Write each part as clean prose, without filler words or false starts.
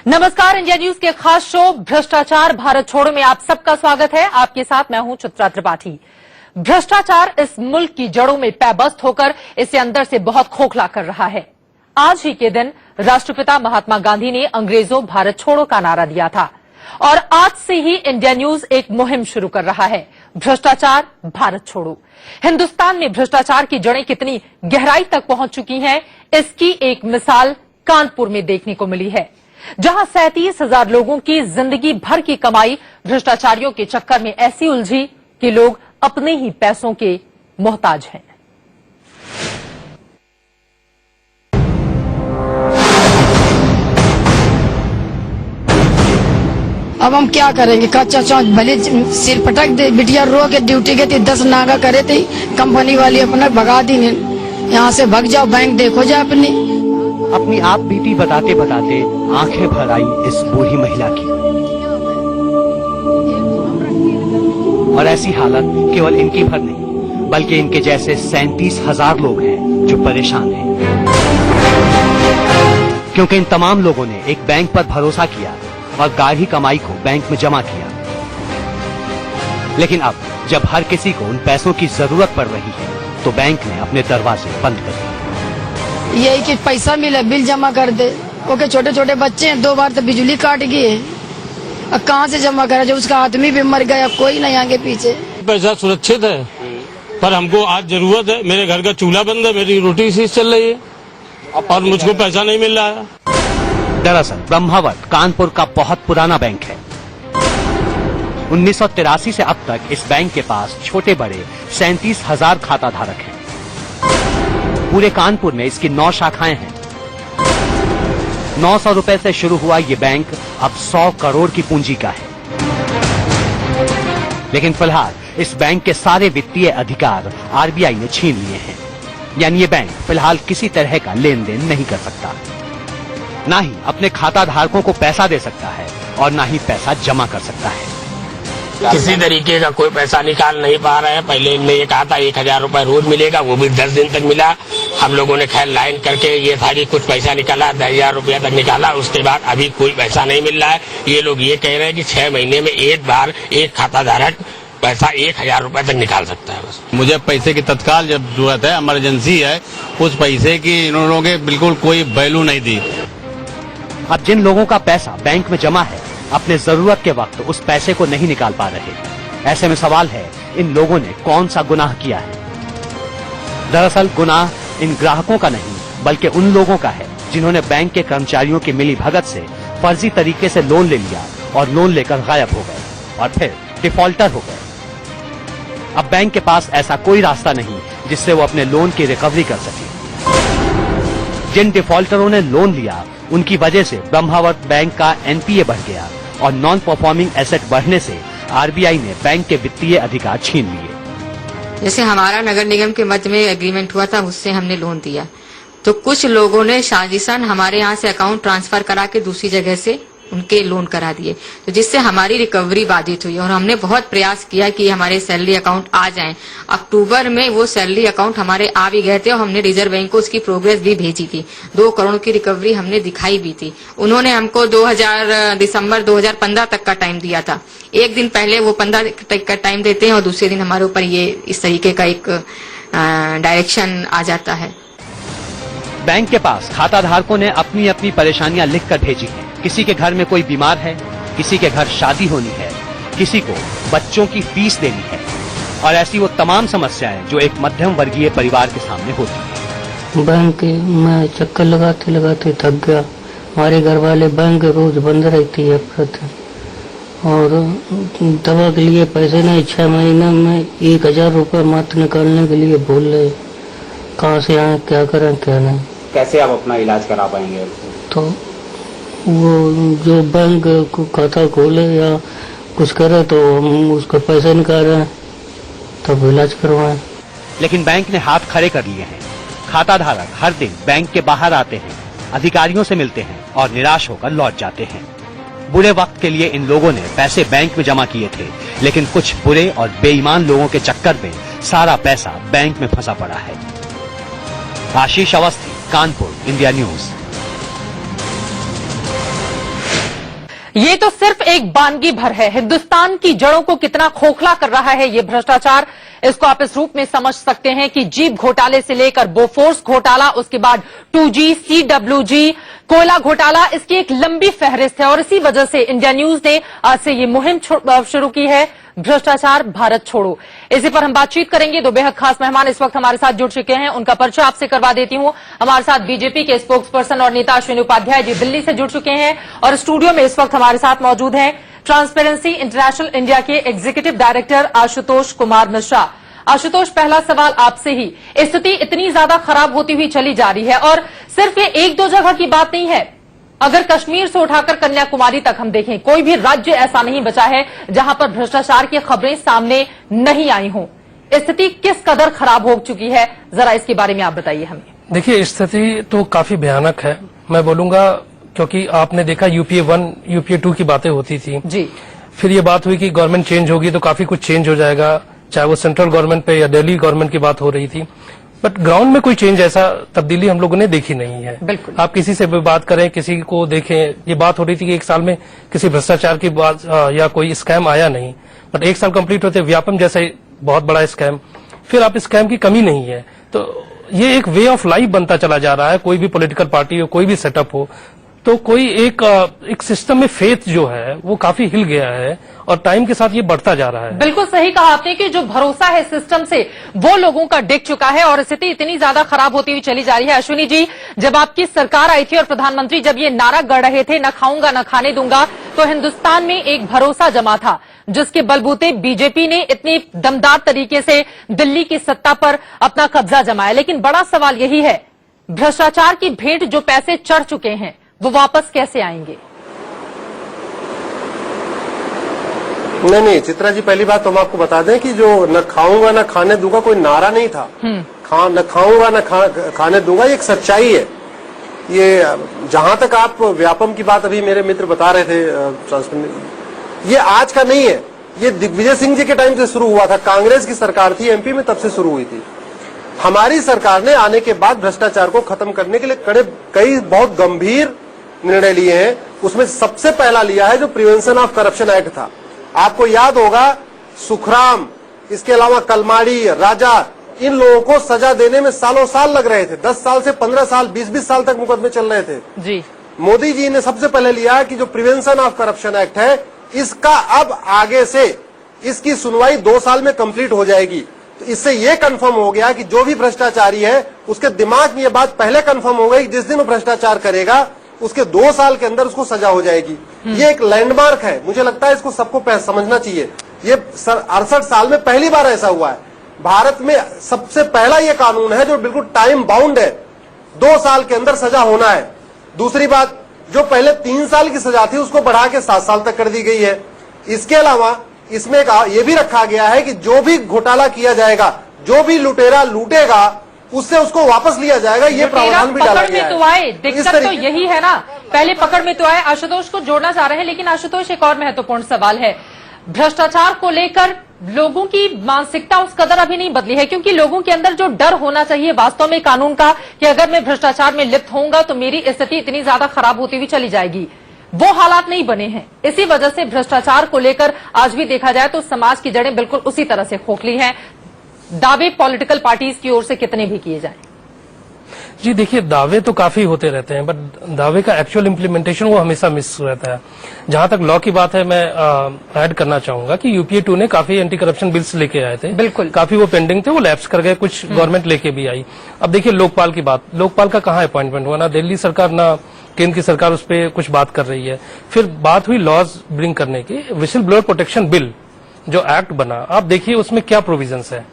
नमस्कार, India news के खास शो भ्रष्टाचार भारत छोड़ो में आप सबका स्वागत है। आपके साथ मैं हूं चित्रा त्रिपाठी। भ्रष्टाचार इस मुल्क की जड़ों में पैबस्त होकर इसे अंदर से बहुत खोखला कर रहा है। आज ही के दिन राष्ट्रपिता महात्मा गांधी ने अंग्रेजों भारत छोड़ो का नारा दिया था और आज से ही इंडिया न्यूज एक मुहिम शुरू कर रहा है, भ्रष्टाचार भारत छोड़ो। हिंदुस्तान में भ्रष्टाचार की जड़ें कितनी गहराई तक पहुंच चुकी हैं, इसकी एक मिसाल कानपुर में देखने को मिली है, जहां 37,000 लोगों की जिंदगी भर की कमाई भ्रष्टाचारियों के चक्कर में ऐसी उलझी कि लोग अपने ही पैसों के मोहताज हैं। अब हम क्या करेंगे? कच्चा चौंच भले सिर पटक दे, बिटिया रो के ड्यूटी के थी, 10 नागा करे थे, कंपनी वाली अपना भगा दी। यहाँ से भग जाओ, बैंक देखो जा अपनी आप बीती बताते बताते आंखें भर आई इस बूढ़ी महिला की। और ऐसी हालत केवल इनकी भर नहीं, बल्कि इनके जैसे 37,000 लोग हैं जो परेशान हैं, क्योंकि इन तमाम लोगों ने एक बैंक पर भरोसा किया और गाढ़ी कमाई को बैंक में जमा किया। लेकिन अब जब हर किसी को उन पैसों की जरूरत पड़ रही है तो बैंक ने अपने दरवाजे बंद कर दिए। यही कि पैसा मिले, बिल जमा कर दे। ओके, छोटे छोटे बच्चे हैं, 2 बार तो बिजली काट गई है। अब कहाँ से जमा करे? जो उसका आदमी भी मर गया, कोई नहीं आगे पीछे। पैसा सुरक्षित है, पर हमको आज जरूरत है। मेरे घर का चूल्हा बंद है, मेरी रोटी इसी से चल रही है और मुझको पैसा नहीं मिल रहा है। दरअसल ब्रह्मावत कानपुर का बहुत पुराना बैंक है। 1983 से अब तक इस बैंक के पास छोटे बड़े 37,000 खाता धारक हैं। पूरे कानपुर में इसकी 9 शाखाएं हैं। 900 रुपए से शुरू हुआ ये बैंक अब 100 करोड़ की पूंजी का है। लेकिन फिलहाल इस बैंक के सारे वित्तीय अधिकार आरबीआई ने छीन लिए हैं। यानी ये बैंक फिलहाल किसी तरह का लेन देन नहीं कर सकता, ना ही अपने खाता धारकों को पैसा दे सकता है और ना ही पैसा जमा कर सकता है। किसी तरीके का कोई पैसा निकाल नहीं पा रहे हैं। पहले इनने ये कहा था 1,000 रुपए रोज मिलेगा, वो भी 10 दिन तक मिला। हम लोगों ने खैर लाइन करके ये था कि कुछ पैसा निकाला, 10,000 रुपया तक निकाला। उसके बाद अभी कोई पैसा नहीं मिल रहा है। ये लोग ये कह रहे हैं कि 6 महीने में एक बार एक खाता धारक पैसा 1,000 रुपए तक निकाल सकता है। बस मुझे पैसे की तत्काल जब जरूरत है, इमरजेंसी है, उस पैसे की इन लोगों ने बिल्कुल कोई वैल्यू नहीं दी। अब जिन लोगों का पैसा बैंक में जमा है, अपने जरूरत के वक्त उस पैसे को नहीं निकाल पा रहे। ऐसे में सवाल है, इन लोगों ने कौन सा गुनाह किया है? दरअसल गुनाह इन ग्राहकों का नहीं, बल्कि उन लोगों का है जिन्होंने बैंक के कर्मचारियों की मिली भगत से फर्जी तरीके से लोन ले लिया और लोन लेकर गायब हो गए और फिर डिफॉल्टर हो गए। अब बैंक के पास ऐसा कोई रास्ता नहीं जिससे वो अपने लोन की रिकवरी कर सके। जिन डिफॉल्टरों ने लोन लिया, उनकी वजह से ब्रह्मावत बैंक का एनपीए बढ़ गया और नॉन परफॉर्मिंग एसेट बढ़ने से आरबीआई ने बैंक के वित्तीय अधिकार छीन लिए। जैसे हमारा नगर निगम के मध्य में एग्रीमेंट हुआ था, उससे हमने लोन दिया, तो कुछ लोगों ने साजिशन हमारे यहाँ से अकाउंट ट्रांसफर करा के दूसरी जगह से उनके लोन करा दिए, तो जिससे हमारी रिकवरी बाधित हुई। और हमने बहुत प्रयास किया कि हमारे सैलरी अकाउंट आ जाएं। अक्टूबर में वो सैलरी अकाउंट हमारे आ भी गए थे और हमने रिजर्व बैंक को उसकी प्रोग्रेस भी भेजी थी। 2 करोड़ की रिकवरी हमने दिखाई भी थी। उन्होंने हमको दिसंबर 2015 तक का टाइम दिया था। एक दिन पहले वो 15 तक का टाइम देते हैं और दूसरे दिन हमारे ऊपर ये इस तरीके का एक डायरेक्शन आ जाता है। बैंक के पास खाता धारकों ने अपनी अपनी परेशानियां लिखकर भेजी हैं। किसी के घर में कोई बीमार है, किसी के घर शादी होनी है, किसी को बच्चों की फीस देनी है और ऐसी वो तमाम समस्याएं जो एक मध्यम वर्गीय परिवार के सामने होती है। बैंक में चक्कर लगाते लगाते थक गया। हमारे घर वाले बैंक रोज बंद रहती है और दवा के लिए पैसे नहीं, 6 महीने में 1,000 रुपए मात्र निकालने के लिए बोल रहे। कहाँ से आए, क्या करें क्या नहीं। कैसे आप अपना इलाज करा पाएंगे? तो वो जो बैंक को खाता खोले या कुछ करे तो हम उसका पैसा निकालें तब इलाज करवाएं। लेकिन बैंक ने हाथ खड़े कर लिए हैं। खाता धारक हर दिन बैंक के बाहर आते हैं, अधिकारियों से मिलते हैं और निराश होकर लौट जाते हैं। बुरे वक्त के लिए इन लोगों ने पैसे बैंक में जमा किए थे, लेकिन कुछ बुरे और बेईमान लोगों के चक्कर में सारा पैसा बैंक में फंसा पड़ा है। आशीष अवस्थी, कानपुर, इंडिया न्यूज। ये तो सिर्फ एक बानगी भर है। हिंदुस्तान की जड़ों को कितना खोखला कर रहा है ये भ्रष्टाचार, इसको आप इस रूप में समझ सकते हैं कि जीप घोटाले से लेकर बोफोर्स घोटाला, उसके बाद 2G, CWG, कोयला घोटाला, इसकी एक लंबी फहरिस्त है। और इसी वजह से इंडिया न्यूज ने आज से ये मुहिम शुरू की है, भ्रष्टाचार भारत छोड़ो। इसी पर हम बातचीत करेंगे। दो बेहद खास मेहमान इस वक्त हमारे साथ जुड़ चुके हैं, उनका परिचय आपसे करवा देती हूं। हमारे साथ बीजेपी के स्पोक्स पर्सन और नेता अश्विनी उपाध्याय जी दिल्ली से जुड़ चुके हैं और स्टूडियो में इस वक्त हमारे साथ मौजूद हैं ट्रांसपेरेंसी इंटरनेशनल इंडिया के एग्जीक्यूटिव डायरेक्टर आशुतोष कुमार मिश्रा। आशुतोष, पहला सवाल आपसे ही, स्थिति इतनी ज्यादा खराब होती हुई चली जा रही है और सिर्फ ये एक दो जगह की बात नहीं है। अगर कश्मीर से उठाकर कन्याकुमारी तक हम देखें, कोई भी राज्य ऐसा नहीं बचा है जहां पर भ्रष्टाचार की खबरें सामने नहीं आई हों। स्थिति किस कदर खराब हो चुकी है, जरा इसके बारे में आप बताइए हमें। देखिए, स्थिति तो काफी भयानक है, मैं बोलूंगा, क्योंकि आपने देखा यूपीए 1, यूपीए 2 की बातें होती थी जी। फिर ये बात हुई कि गवर्नमेंट चेंज होगी तो काफी कुछ चेंज हो जाएगा, चाहे वो सेंट्रल गवर्नमेंट पे या दिल्ली गवर्नमेंट की बात हो रही थी। बट ग्राउंड में कोई चेंज, ऐसा तब्दीली हम लोगों ने देखी नहीं है। बिल्कुल। आप किसी से भी बात करें, किसी को देखें, ये बात हो रही थी कि एक साल में किसी भ्रष्टाचार की बात या कोई स्कैम आया नहीं, बट एक साल कंप्लीट होते व्यापम जैसा बहुत बड़ा स्कैम, फिर आप स्कैम की कमी नहीं है। तो ये एक वे ऑफ लाइफ बनता चला जा रहा है। कोई भी पॉलिटिकल पार्टी हो, कोई भी सेटअप हो, तो कोई एक सिस्टम में फेथ जो है वो काफी हिल गया है और टाइम के साथ ये बढ़ता जा रहा है। बिल्कुल सही कहा आपने कि जो भरोसा है सिस्टम से वो लोगों का डिग चुका है और स्थिति इतनी ज्यादा खराब होती हुई चली जा रही है। अश्विनी जी, जब आपकी सरकार आई थी और प्रधानमंत्री जब ये नारा गढ़ रहे थे, न खाऊंगा न खाने दूंगा, तो हिंदुस्तान में एक भरोसा जमा था जिसके बलबूते बीजेपी ने इतनी दमदार तरीके से दिल्ली की सत्ता पर अपना कब्जा जमाया। लेकिन बड़ा सवाल यही है, भ्रष्टाचार की भेंट जो पैसे चढ़ चुके हैं वो वापस कैसे आएंगे? नहीं, चित्रा जी, पहली बात तो हम आपको बता दें कि जो न खाऊंगा न खाने दूंगा कोई नारा नहीं था। न खाऊंगा न खाने दूंगा, ये एक सच्चाई है। ये जहां तक आप व्यापम की बात अभी मेरे मित्र बता रहे थे, ये आज का नहीं है, ये दिग्विजय सिंह जी के टाइम से शुरू हुआ था। कांग्रेस की सरकार थी एमपी में, तब से शुरू हुई थी। हमारी सरकार ने आने के बाद भ्रष्टाचार को खत्म करने के लिए कई बहुत गंभीर निर्णय लिए हैं। उसमें सबसे पहला लिया है जो प्रिवेंशन ऑफ करप्शन एक्ट था। आपको याद होगा, सुखराम, इसके अलावा कलमाड़ी, राजा, इन लोगों को सजा देने में सालों साल लग रहे थे। 10 साल से 15 साल, 20-20 साल तक मुकदमे चल रहे थे जी। मोदी जी ने सबसे पहले लिया कि जो प्रिवेंशन ऑफ करप्शन एक्ट है, इसका अब आगे से इसकी सुनवाई 2 साल में कंप्लीट हो जाएगी। तो इससे ये कंफर्म हो गया कि जो भी भ्रष्टाचारी है उसके दिमाग में ये बात पहले कंफर्म हो गई कि जिस दिन वो भ्रष्टाचार करेगा उसके 2 साल के अंदर उसको सजा हो जाएगी। ये एक लैंडमार्क है, मुझे लगता है इसको सबको समझना चाहिए। ये 68 साल में पहली बार ऐसा हुआ है। भारत में सबसे पहला ये कानून है जो बिल्कुल टाइम बाउंड है, 2 साल के अंदर सजा होना है। दूसरी बात, जो पहले 3 साल की सजा थी उसको बढ़ा के 7 साल तक कर दी गई है। इसके अलावा इसमें ये भी रखा गया है कि जो भी घोटाला किया जाएगा, जो भी लुटेरा लूटेगा, उससे उसको वापस लिया जाएगा। ये प्रावधान भी डाला गया है। तो आए, दिक्कत तो यही है ना, पहले पकड़ में तो आए। आशुतोष को जोड़ना चाह रहे हैं, लेकिन आशुतोष, एक और महत्वपूर्ण सवाल है, भ्रष्टाचार को लेकर लोगों की मानसिकता उस कदर अभी नहीं बदली है, क्योंकि लोगों के अंदर जो डर होना चाहिए वास्तव में कानून का कि अगर मैं भ्रष्टाचार में लिप्त होऊंगा तो मेरी स्थिति इतनी ज्यादा खराब होती हुई चली जाएगी, वो हालात नहीं बने हैं। इसी वजह से भ्रष्टाचार को लेकर आज भी देखा जाए तो समाज की जड़ें बिल्कुल उसी तरह से खोखली हैं, दावे पॉलिटिकल पार्टीज की ओर से कितने भी किए जाएं। जी देखिए, दावे तो काफी होते रहते हैं, बट दावे का एक्चुअल इम्प्लीमेंटेशन वो हमेशा मिस रहता है। जहां तक लॉ की बात है, मैं ऐड करना चाहूंगा कि यूपीए 2 ने काफी एंटी करप्शन बिल्स लेके आए थे। बिल्कुल, काफी वो पेंडिंग थे, वो लैप्स कर गए, कुछ गवर्नमेंट लेके भी आई। अब देखिए लोकपाल की बात, लोकपाल का कहाँ अपॉइंटमेंट हुआ, ना दिल्ली सरकार ना केंद्र की सरकार उस पर कुछ बात कर रही है। फिर बात हुई लॉज ब्रिंग करने की, विसल ब्लोअर प्रोटेक्शन बिल जो एक्ट बना, आप देखिए उसमें क्या प्रोविजंस है।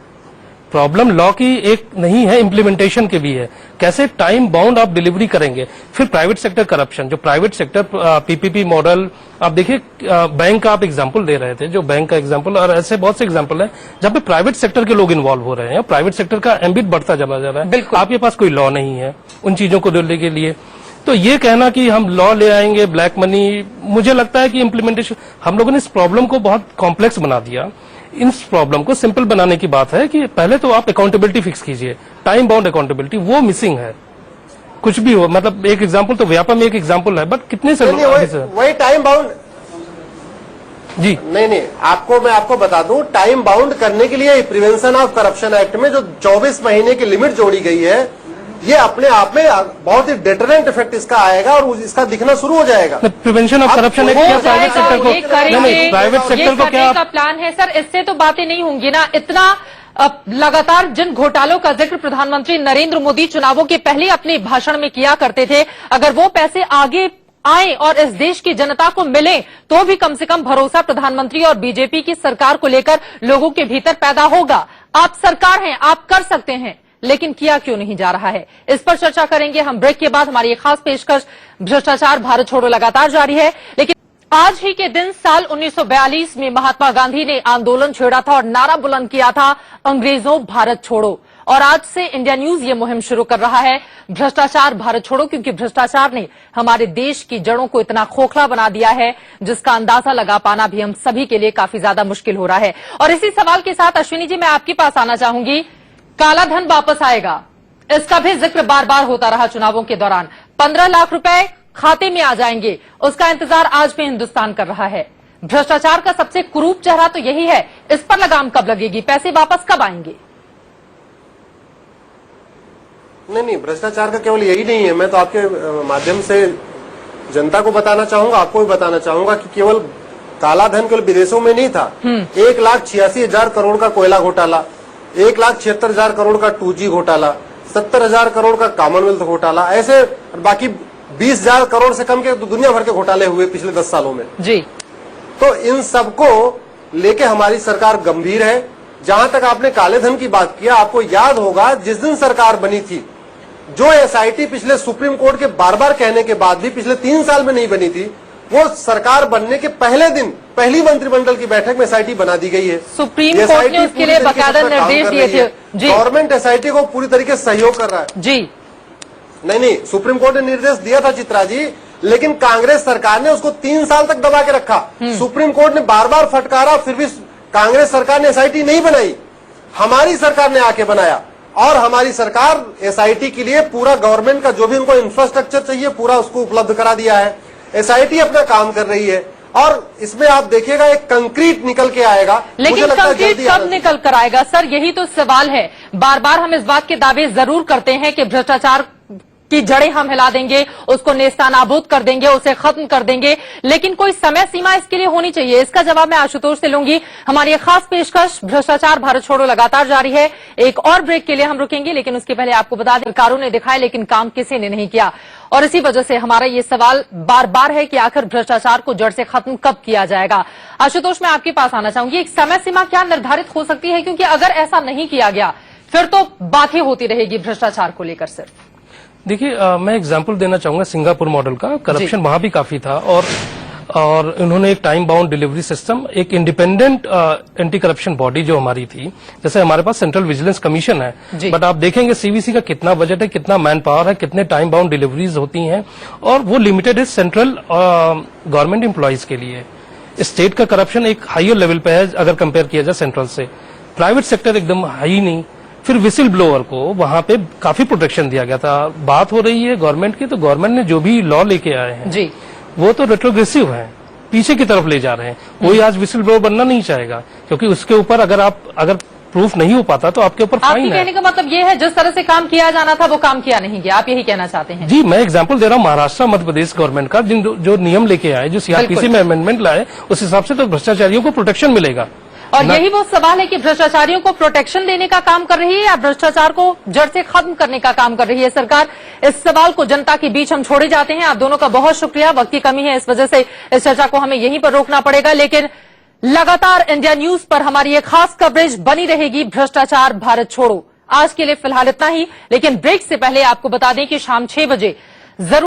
प्रॉब्लम लॉ की एक नहीं है, इम्प्लीमेंटेशन के भी है। कैसे टाइम बाउंड आप डिलीवरी करेंगे। फिर प्राइवेट सेक्टर करप्शन, जो प्राइवेट सेक्टर पीपीपी मॉडल, आप देखिए बैंक का आप एग्जांपल दे रहे थे, जो बैंक का एग्जांपल, और ऐसे बहुत से एग्जांपल है जहां पे प्राइवेट सेक्टर के लोग इन्वॉल्व हो रहे हैं। प्राइवेट सेक्टर का एम्बिट बढ़ता चला जा रहा है। आपके पास कोई लॉ नहीं है उन चीजों को दिलने के लिए। तो ये कहना कि हम लॉ ले आएंगे, ब्लैक मनी, मुझे लगता है कि इम्प्लीमेंटेशन, हम लोगों ने इस प्रॉब्लम को बहुत कॉम्प्लेक्स बना दिया। इस प्रॉब्लम को सिंपल बनाने की बात है कि पहले तो आप अकाउंटेबिलिटी फिक्स कीजिए, टाइम बाउंड अकाउंटेबिलिटी, वो मिसिंग है। कुछ भी हो, मतलब एक एग्जांपल तो व्यापम एक एग्जांपल है, बट कितने से वही टाइम बाउंड जी नहीं, मैं आपको बता दूं, टाइम बाउंड करने के लिए प्रिवेंशन ऑफ करप्शन एक्ट में जो 24 महीने की लिमिट जोड़ी गई है, ये अपने आप में बहुत ही डेटरेंट इफेक्ट इसका आएगा और इसका दिखना शुरू हो जाएगा। प्रिवेंशन ऑफ करप्शन एक्ट क्या प्राइवेट सेक्टर को, नहीं प्राइवेट सेक्टर को क्या का प्लान है सर? इससे तो बातें नहीं होंगी ना। इतना लगातार जिन घोटालों का जिक्र प्रधानमंत्री नरेंद्र मोदी चुनावों के पहले अपने भाषण में किया करते थे, अगर वो पैसे आगे आए और इस देश की जनता को मिले तो भी कम से कम भरोसा प्रधानमंत्री और बीजेपी की सरकार को लेकर लोगों के भीतर पैदा होगा। आप सरकार हैं, आप कर सकते हैं, लेकिन किया क्यों नहीं जा रहा है? इस पर चर्चा करेंगे हम ब्रेक के बाद। हमारी एक खास पेशकश भ्रष्टाचार भारत छोड़ो लगातार जारी है, लेकिन आज ही के दिन साल 1942 में महात्मा गांधी ने आंदोलन छेड़ा था और नारा बुलंद किया था, अंग्रेजों भारत छोड़ो। और आज से इंडिया न्यूज ये मुहिम शुरू कर रहा है, भ्रष्टाचार भारत छोड़ो, क्योंकि भ्रष्टाचार ने हमारे देश की जड़ों को इतना खोखला बना दिया है जिसका अंदाजा लगा पाना भी हम सभी के लिए काफी ज्यादा मुश्किल हो रहा है। और इसी सवाल के साथ अश्विनी जी मैं आपके पास आना चाहूंगी। काला धन वापस आएगा, इसका भी जिक्र बार बार होता रहा चुनावों के दौरान। 15 लाख रुपए खाते में आ जाएंगे, उसका इंतजार आज भी हिंदुस्तान कर रहा है। भ्रष्टाचार का सबसे कुरूप चेहरा तो यही है, इस पर लगाम कब लगेगी? पैसे वापस कब आएंगे? नहीं, भ्रष्टाचार का केवल यही नहीं है। मैं तो आपके माध्यम से जनता को बताना चाहूंगा, आपको भी बताना चाहूंगा कि केवल काला धन केवल विदेशों में नहीं था। 1,86,000 करोड़ का कोयला घोटाला, 1,76,000 करोड़ का 2G घोटाला, 70,000 करोड़ का कॉमनवेल्थ घोटाला, ऐसे बाकी 20,000 करोड़ से कम के दुनिया भर के घोटाले हुए पिछले 10 सालों में जी। तो इन सबको लेके हमारी सरकार गंभीर है। जहां तक आपने काले धन की बात किया, आपको याद होगा जिस दिन सरकार बनी थी, जो एसआईटी पिछले सुप्रीम कोर्ट के बार बार कहने के बाद भी पिछले 3 साल में नहीं बनी थी, वो सरकार बनने के पहले दिन पहली मंत्रिमंडल की बैठक में एसआईटी बना दी गई है। सुप्रीम कोर्ट ने उसके लिए बाकायदा निर्देश दिए थे। गवर्नमेंट एसआईटी को पूरी तरीके से सहयोग कर रहा है जी। नहीं, सुप्रीम कोर्ट ने निर्देश दिया था चित्रा जी, लेकिन कांग्रेस सरकार ने उसको 3 साल तक दबा के रखा। सुप्रीम कोर्ट ने बार बार फटकारा, फिर भी कांग्रेस सरकार ने एसआईटी नहीं बनाई। हमारी सरकार ने आके बनाया और हमारी सरकार एसआईटी के लिए पूरा गवर्नमेंट का जो भी उनको इंफ्रास्ट्रक्चर चाहिए पूरा उसको उपलब्ध करा दिया है। एसआईटी अपना काम कर रही है और इसमें आप देखिएगा एक कंक्रीट निकल के आएगा। लेकिन कंक्रीट कब निकल कर आएगा सर? यही तो सवाल है। बार बार हम इस बात के दावे जरूर करते हैं कि भ्रष्टाचार की जड़ें हम हिला देंगे, उसको नेस्तानाबूद कर देंगे, उसे खत्म कर देंगे, लेकिन कोई समय सीमा इसके लिए होनी चाहिए। इसका जवाब मैं आशुतोष से लूंगी। हमारी एक खास पेशकश भ्रष्टाचार भारत छोड़ो लगातार जारी है। एक और ब्रेक के लिए हम रुकेंगे, लेकिन उसके पहले आपको बता दें, सरकारों ने दिखाया लेकिन काम किसी ने नहीं किया, और इसी वजह से हमारा ये सवाल बार बार है कि आखिर भ्रष्टाचार को जड़ से खत्म कब किया जाएगा। आशुतोष मैं आपके पास आना चाहूंगी, एक समय सीमा क्या निर्धारित हो सकती है? क्योंकि अगर ऐसा नहीं किया गया फिर तो बातें होती रहेगी भ्रष्टाचार को लेकर। सिर्फ देखिए, मैं एग्जांपल देना चाहूंगा सिंगापुर मॉडल का। करप्शन वहां भी काफी था और उन्होंने एक टाइम बाउंड डिलीवरी सिस्टम, एक इंडिपेंडेंट एंटी करप्शन बॉडी जो हमारी थी, जैसे हमारे पास सेंट्रल विजिलेंस कमीशन है, बट आप देखेंगे सीवीसी का कितना बजट है, कितना मैन पावर है, कितने टाइम बाउंड डिलीवरीज होती हैं, और वो लिमिटेड है सेंट्रल गवर्नमेंट एम्प्लॉइज के लिए। स्टेट का करप्शन एक हाइयर लेवल पे है अगर कंपेयर किया जाए सेंट्रल से। प्राइवेट सेक्टर एकदम हाई नहीं। फिर विसिल ब्लोअर को वहां पे काफी प्रोटेक्शन दिया गया था। बात हो रही है गवर्नमेंट की, तो गवर्नमेंट ने जो भी लॉ लेके आए हैं जी, वो तो रेट्रोग्रेसिव है, पीछे की तरफ ले जा रहे हैं। कोई आज विसिल ब्लोअर बनना नहीं चाहेगा, क्योंकि उसके ऊपर अगर प्रूफ नहीं हो पाता तो आपके ऊपर फाइन है। कहने का मतलब ये है जिस तरह से काम किया जाना था वो काम किया नहीं गया, आप यही कहना चाहते हैं? जी, मैं एग्जांपल दे रहा हूँ महाराष्ट्र मध्य प्रदेश गवर्नमेंट का, जो नियम लेके आए, जो सीआरपीसी में अमेंडमेंट लाए, उस हिसाब से तो भ्रष्टाचारियों को प्रोटेक्शन मिलेगा। और यही वो सवाल है कि भ्रष्टाचारियों को प्रोटेक्शन देने का काम कर रही है या भ्रष्टाचार को जड़ से खत्म करने का काम कर रही है सरकार? इस सवाल को जनता के बीच हम छोड़े जाते हैं। आप दोनों का बहुत शुक्रिया। वक्त की कमी है, इस वजह से इस चर्चा को हमें यहीं पर रोकना पड़ेगा, लेकिन लगातार इंडिया न्यूज पर हमारी ये खास कवरेज बनी रहेगी, भ्रष्टाचार भारत छोड़ो। आज के लिए फिलहाल इतना ही, लेकिन ब्रेक से पहले आपको बता दें कि शाम 6 बजे जरूर